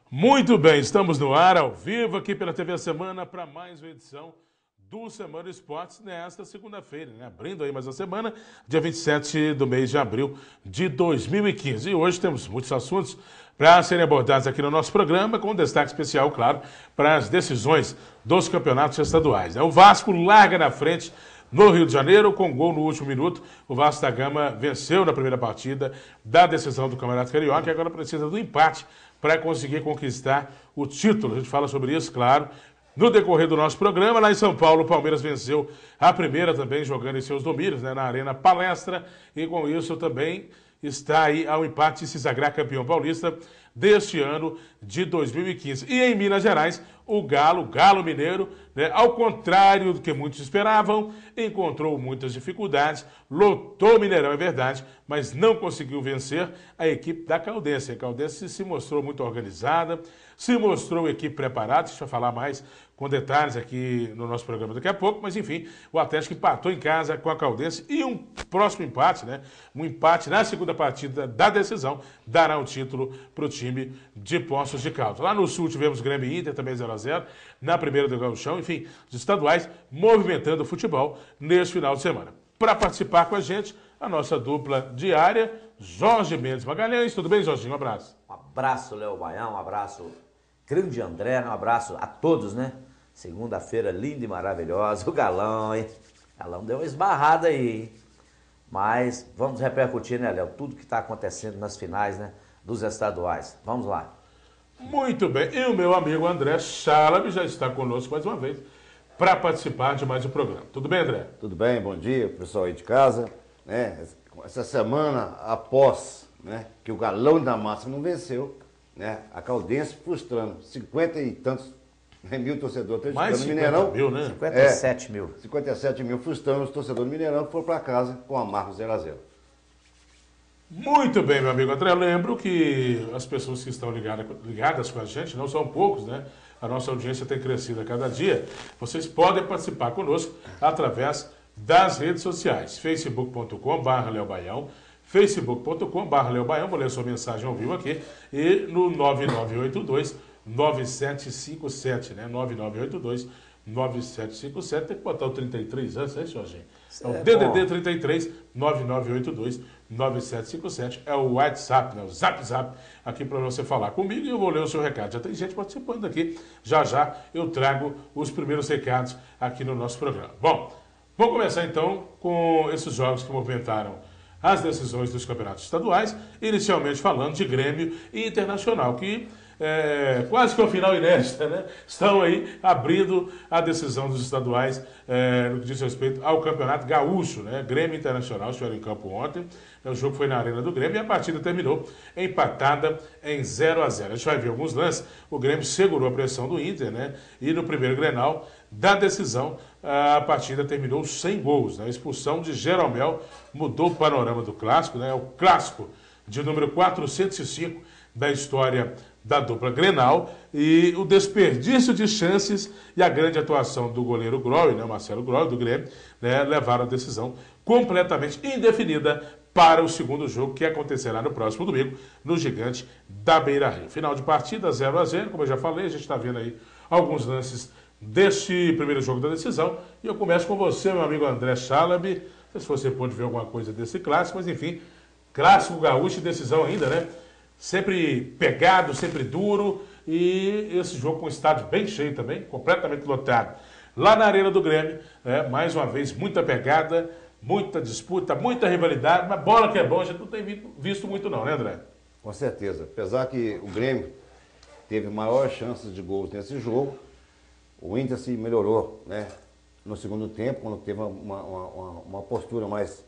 Muito bem, estamos no ar, ao vivo, aqui pela TV Semana, para mais uma edição do Semana Esportes nesta segunda-feira, né? Abrindo aí mais uma semana, dia 27 do mês de abril de 2015. E hoje temos muitos assuntos para serem abordados aqui no nosso programa, com destaque especial, claro, para as decisões dos campeonatos estaduais, né? O Vasco larga na frente no Rio de Janeiro, com gol no último minuto. O Vasco da Gama venceu na primeira partida da decisão do Campeonato Carioca e agora precisa do empate para conseguir conquistar o título. A gente fala sobre isso, claro, no decorrer do nosso programa. Lá em São Paulo, o Palmeiras venceu a primeira também, jogando em seus domínios, né, na Arena Palestra, e com isso também está aí ao empate de se sagrar campeão paulista deste ano de 2015. E em Minas Gerais, o Galo Mineiro, né, ao contrário do que muitos esperavam, encontrou muitas dificuldades, lotou o Mineirão, é verdade, mas não conseguiu vencer a equipe da Caldense. A Caldense se mostrou muito organizada, se mostrou equipe preparada, deixa eu falar mais com detalhes aqui no nosso programa daqui a pouco, mas enfim, o Atlético empatou em casa com a Caldense e um próximo empate, né? Um empate na segunda partida da decisão dará o título para o time de Poços de Caldas. Lá no Sul tivemos Grêmio e Inter, também 0-0, na primeira do Gauchão, enfim, os estaduais movimentando o futebol neste final de semana. Para participar com a gente, a nossa dupla diária, Jorge Mendes Magalhães. Tudo bem, Jorginho? Um abraço. Um abraço, Léo Baião, um abraço, grande André, um abraço a todos, né? Segunda-feira linda e maravilhosa, o Galão, hein? O Galão deu uma esbarrada aí, hein? Mas vamos repercutir, né, Léo? Tudo que está acontecendo nas finais, né, dos estaduais. Vamos lá. Muito bem. E o meu amigo André Chalab já está conosco mais uma vez para participar de mais um programa. Tudo bem, André? Tudo bem, bom dia, pessoal aí de casa. Né? Essa semana, após, né, que o Galão da Massa não venceu, né, a Caldense frustrando 50 e tantos mil torcedores Mais no Mineirão. Mil, né? 57 mil. 57 mil frustrando os torcedores do Mineirão, que foram para casa com a marca 0-0. Muito bem, meu amigo André. Lembro que as pessoas que estão ligadas com a gente, não são poucos, né? A nossa audiência tem crescido a cada dia. Vocês podem participar conosco através das redes sociais. facebook.com/leobaião, facebook.com/leobaião, vou ler sua mensagem ao vivo aqui, e no 9982-9757, né? 9982-9757, tem que botar o 33 antes, né, Jorginho? É o DDD 33 9982-9757, é o WhatsApp, né? O Zap aqui para você falar comigo e eu vou ler o seu recado. Já tem gente participando aqui, já eu trago os primeiros recados aqui no nosso programa. Bom, vamos começar então com esses jogos que movimentaram as decisões dos campeonatos estaduais, inicialmente falando de Grêmio e Internacional, que quase que ao final inédita, né? Estão aí abrindo a decisão dos estaduais no que diz respeito ao Campeonato Gaúcho, né? Grêmio e Internacional estiveram em campo ontem, o jogo foi na Arena do Grêmio e a partida terminou empatada em 0-0. A gente vai ver alguns lances, o Grêmio segurou a pressão do Inter, né? E no primeiro Grenal da decisão, a partida terminou sem gols, né? A expulsão de Jeromel mudou o panorama do clássico, né? O clássico de número 405 da história da dupla Grenal, e o desperdício de chances e a grande atuação do goleiro Groy, né, Marcelo Groy, do Grêmio, né, levaram a decisão completamente indefinida para o segundo jogo, que acontecerá no próximo domingo, no Gigante da Beira-Rio. Final de partida, 0-0, como eu já falei, a gente está vendo aí alguns lances deste primeiro jogo da decisão, e eu começo com você, meu amigo André Chalab. Não sei se você pode ver alguma coisa desse clássico, mas enfim, clássico gaúcho e decisão ainda, né? Sempre pegado, sempre duro, e esse jogo com o estádio bem cheio também, completamente lotado. Lá na Arena do Grêmio, mais uma vez, muita pegada, muita disputa, muita rivalidade, mas bola que é bom, a gente não tem visto muito não, né, André? Com certeza. Apesar que o Grêmio teve maiores chances de gols nesse jogo, o Inter se melhorou, né, no segundo tempo, quando teve uma postura mais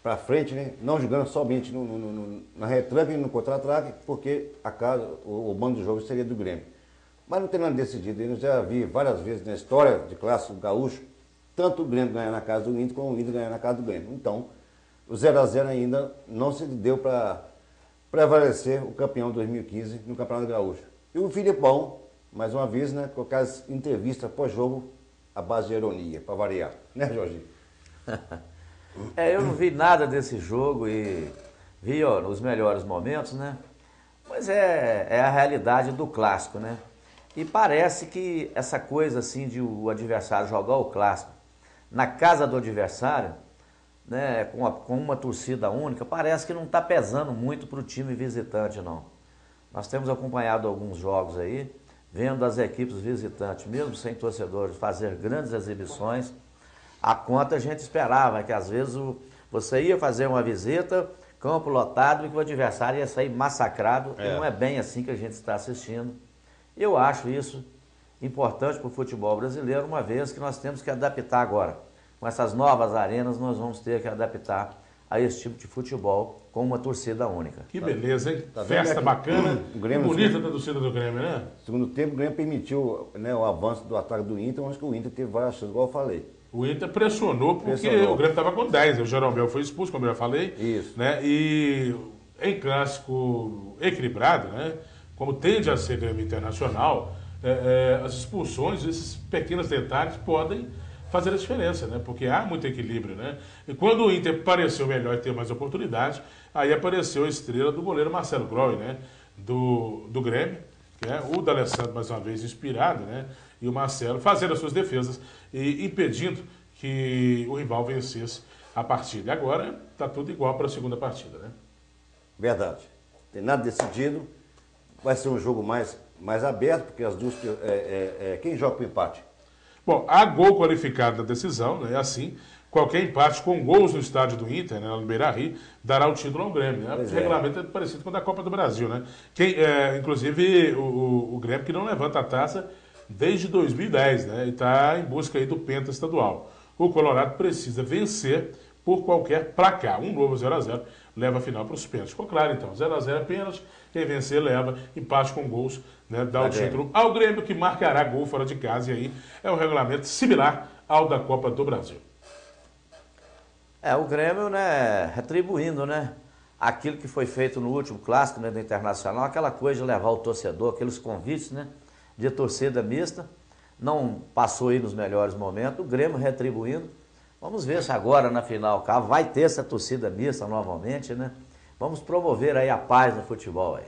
para frente, né? Não jogando somente na retranca e no contra-ataque, porque o bando de jogo seria do Grêmio. Mas não tem nada decidido. Eu já vi várias vezes na história de clássico gaúcho, tanto o Grêmio ganhar na casa do Inter, como o Inter ganhar na casa do Grêmio. Então, o 0-0 ainda não se deu para prevalecer o campeão 2015 no Campeonato Gaúcho. E o Filipão, mais uma vez, né, com aquelas entrevistas pós-jogo, à base de ironia, para variar. Né, Jorginho? Eu não vi nada desse jogo e vi, ó, nos melhores momentos, né? Pois é a realidade do clássico, né? E parece que essa coisa assim de o adversário jogar o clássico na casa do adversário, né, com uma torcida única, parece que não está pesando muito para o time visitante, não. Nós temos acompanhado alguns jogos aí, vendo as equipes visitantes, mesmo sem torcedores, fazer grandes exibições. A conta a gente esperava que às vezes você ia fazer uma visita, campo lotado, e que o adversário ia sair massacrado, e não é bem assim que a gente está assistindo. Eu acho isso importante para o futebol brasileiro, uma vez que nós temos que adaptar agora. Com essas novas arenas, nós vamos ter que adaptar a esse tipo de futebol com uma torcida única. Que beleza, hein? Tá Festa bacana, o Grêmio, bonita da torcida do Grêmio, né? Segundo tempo, o Grêmio permitiu, né, o avanço do ataque do Inter, onde que o Inter teve várias chances, igual eu falei. O Inter pressionou porque o Grêmio estava com 10. O Jeromel foi expulso, como eu já falei. Isso. Né? E em clássico equilibrado, né? Como tende a ser Grêmio Internacional, as expulsões, esses pequenos detalhes podem fazer a diferença, né? Porque há muito equilíbrio, né? E quando o Inter pareceu melhor e ter mais oportunidade, aí apareceu a estrela do goleiro Marcelo Groy, né? Do Grêmio, que é o D'Alessandro, mais uma vez, inspirado, né? E o Marcelo fazendo as suas defesas e impedindo que o rival vencesse a partida. E agora está tudo igual para a segunda partida, né? Verdade. Tem nada decidido. Vai ser um jogo mais aberto, porque as duas... quem joga para o empate? Bom, há gol qualificado na decisão, né? Assim, qualquer empate com gols no estádio do Inter, né, no Beira-Rio, dará o título ao Grêmio. Né? O regulamento é parecido com o da Copa do Brasil, né? Inclusive, o Grêmio que não levanta a taça desde 2010, né? E está em busca aí do penta estadual. O Colorado precisa vencer por qualquer placar. Um novo 0x0 leva a final para os pênaltis. Ficou claro, então. 0x0 é pênalti. Quem vencer leva, empate com gols, né, dá o título ao Grêmio, que marcará gol fora de casa. E aí é um regulamento similar ao da Copa do Brasil. O Grêmio, né, retribuindo, né, aquilo que foi feito no último clássico, né, do Internacional, aquela coisa de levar o torcedor, aqueles convites, né, de torcida mista. Não passou aí nos melhores momentos. O Grêmio retribuindo. Vamos ver se agora na final vai ter essa torcida mista novamente, né? Vamos promover aí a paz no futebol aí.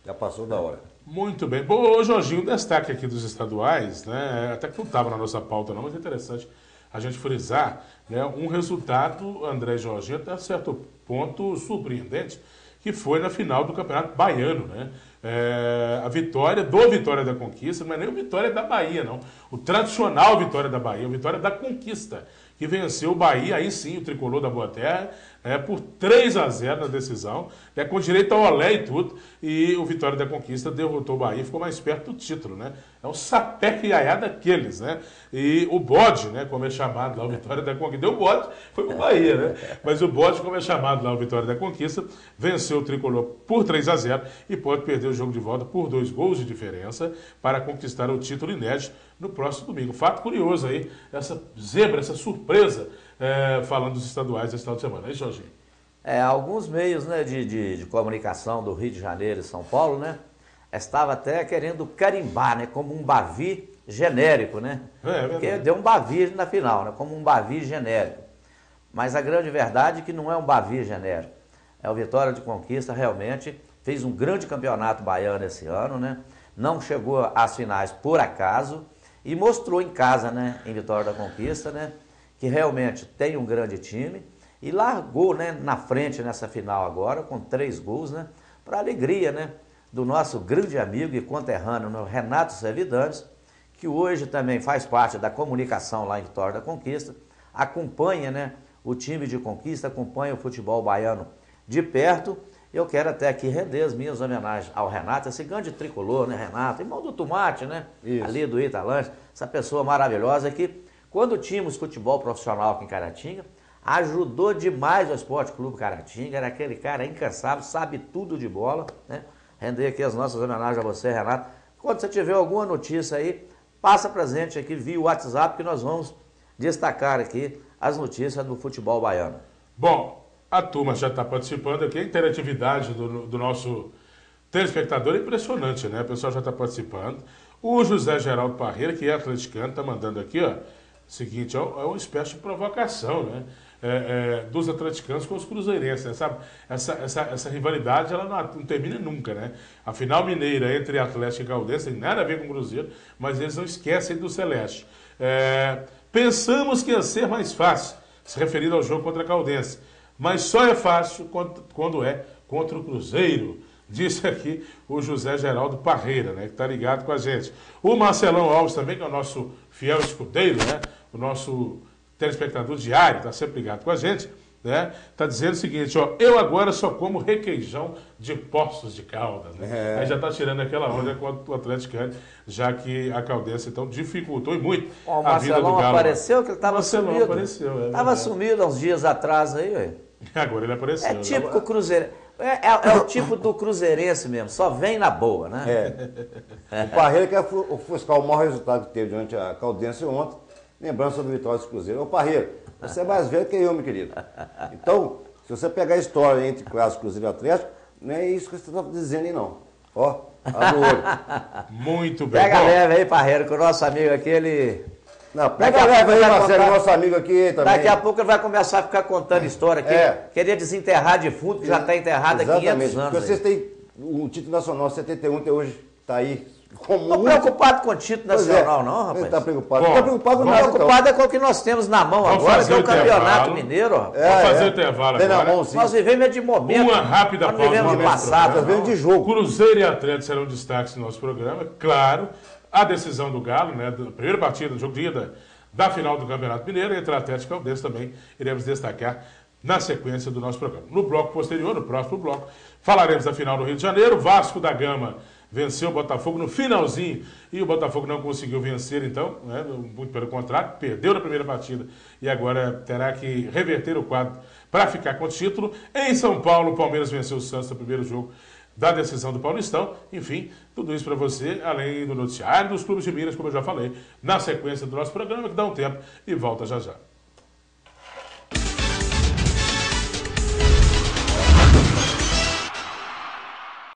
Já passou da hora. Muito bem. Bom, Jorginho, um destaque aqui dos estaduais, né? Até que não estava na nossa pauta não, mas é interessante a gente frisar, né, um resultado, André e Jorginho, até certo ponto surpreendente, que foi na final do Campeonato Baiano, né? A vitória do Vitória da Conquista, não é nem o Vitória da Bahia, não. O tradicional Vitória da Bahia, o Vitória da Conquista, que venceu o Bahia, aí sim, o tricolor da Boa Terra, por 3x0 na decisão, com direito ao olé e tudo, e o Vitória da Conquista derrotou o Bahia e ficou mais perto do título, né? É um sapeca iaiá daqueles, né? E o bode, né, como é chamado lá, o Vitória da Conquista, deu bode, foi pro Bahia, né? Mas o bode, como é chamado lá, o Vitória da Conquista, venceu o tricolor por 3x0 e pode perder o jogo de volta por 2 gols de diferença para conquistar o título inédito no próximo domingo. Fato curioso aí, essa zebra, essa surpresa, falando dos estaduais desse final de semana. É isso, Jorginho? Alguns meios, né, de comunicação do Rio de Janeiro e São Paulo, né, estava até querendo carimbar, né, como um Bavi genérico, né? Porque deu um Bavi na final, né, como um Bavi genérico. Mas a grande verdade é que não é um Bavi genérico. O Vitória de Conquista realmente fez um grande campeonato baiano esse ano, né? Não chegou às finais por acaso e mostrou em casa, né, em Vitória da Conquista, né, que realmente tem um grande time e largou, né, na frente nessa final agora com 3 gols, né, para alegria, né, do nosso grande amigo e conterrâneo, né, Renato Servidanes, que hoje também faz parte da comunicação lá em Vitória da Conquista, acompanha, né, o time de Conquista, acompanha o futebol baiano de perto. Eu quero até aqui render as minhas homenagens ao Renato, esse grande tricolor, né, Renato? Irmão do Tomate, né? Isso. Ali do Italanche, essa pessoa maravilhosa que, quando tínhamos futebol profissional aqui em Caratinga, ajudou demais o Esporte Clube Caratinga, era aquele cara incansável, sabe tudo de bola, né? Render aqui as nossas homenagens a você, Renato. Quando você tiver alguma notícia aí, passa pra gente aqui via WhatsApp que nós vamos destacar aqui as notícias do futebol baiano. Bom, a turma já está participando aqui, a interatividade do nosso telespectador é impressionante, né? O pessoal já está participando. O José Geraldo Parreira, que é atleticano, está mandando aqui, ó, o seguinte, é uma espécie de provocação, né? dos atleticanos com os cruzeirenses, né? Sabe? Essa rivalidade ela não termina nunca, né? A final mineira entre Atlético e Caldense tem nada a ver com o Cruzeiro, mas eles não esquecem do Celeste. Pensamos que ia ser mais fácil, se referindo ao jogo contra a Caldense, mas só é fácil quando é contra o Cruzeiro, disse aqui o José Geraldo Parreira, né, que está ligado com a gente. O Marcelão Alves também, que é o nosso fiel escudeiro, né, o nosso telespectador diário, está sempre ligado com a gente, né, está dizendo o seguinte, ó, eu agora só como requeijão de Poços de Caldas, né? Aí já está tirando aquela onda contra o Atleticano, já que a Caldense, então, dificultou e muito o a vida do Marcelão Galo. Apareceu, que ele estava sumido. Apareceu, Estava sumido há uns dias atrás aí, ué. Agora ele apareceu. É típico cruzeiro. É o tipo do cruzeirense mesmo, só vem na boa, né? O Parreira quer ofuscar o mau resultado que teve diante a Caldense ontem, lembrando sobre a vitória do Cruzeiro. Ô Parreira, você é mais velho que eu, meu querido. Então, se você pegar a história entre Clássico, Cruzeiro e Atlético, não é isso que você está dizendo aí não. Ó, abre o olho. Muito bem. Pega leve aí, Parreira, que o nosso amigo aqui, ele... Não, pega leve aí, Marcelo, contar... nosso amigo aqui também. Daqui a pouco ele vai começar a ficar contando história aqui. Queria desenterrar defunto, que já está enterrado há 500 anos. Porque vocês têm um título nacional 71, até hoje está aí. Estou preocupado com o título nacional, não, rapaz. Você está preocupado? Não está preocupado com nada. Preocupado é com o que nós temos na mão agora, que é o Campeonato Mineiro. Vamos fazer o intervalo agora. Na mão, sim. Nós vivemos de momento. Uma rápida pausa. Nós vivemos de passado. Nós vivemos de jogo. Cruzeiro e Atlético serão destaques no nosso programa. Claro, a decisão do Galo, né, da primeira partida do jogo de ida da final do Campeonato Mineiro, entre Atlético e Caldense também iremos destacar na sequência do nosso programa. No bloco posterior, no próximo bloco, falaremos da final do Rio de Janeiro. Vasco da Gama venceu o Botafogo no finalzinho e o Botafogo não conseguiu vencer, então, né, muito pelo contrário, perdeu na primeira partida e agora terá que reverter o quadro para ficar com o título. Em São Paulo, o Palmeiras venceu o Santos no primeiro jogo da decisão do Paulistão. Enfim, tudo isso para você, além do noticiário dos clubes de Minas, como eu já falei, na sequência do nosso programa, que dá um tempo e volta já já.